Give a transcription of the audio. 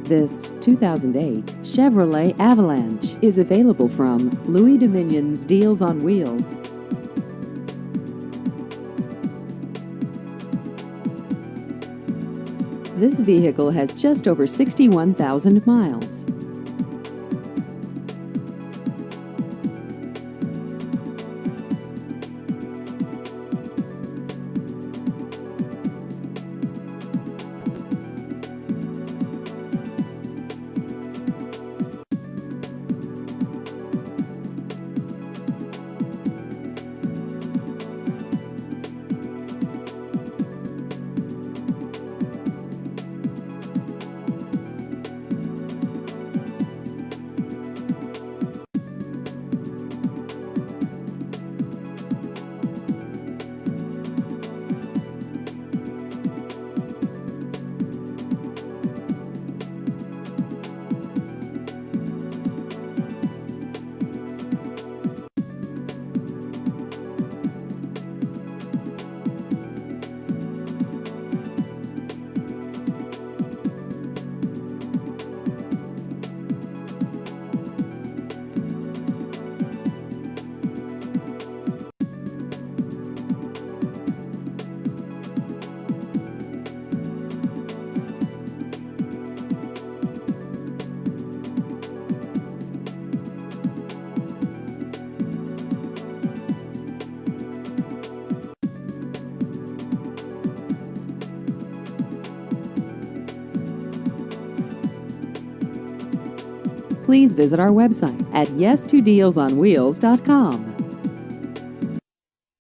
This 2008 Chevrolet Avalanche is available from Louis Dominion's Deals on Wheels. This vehicle has just over 61,000 miles. Please visit our website at yes2dealsonwheels.com.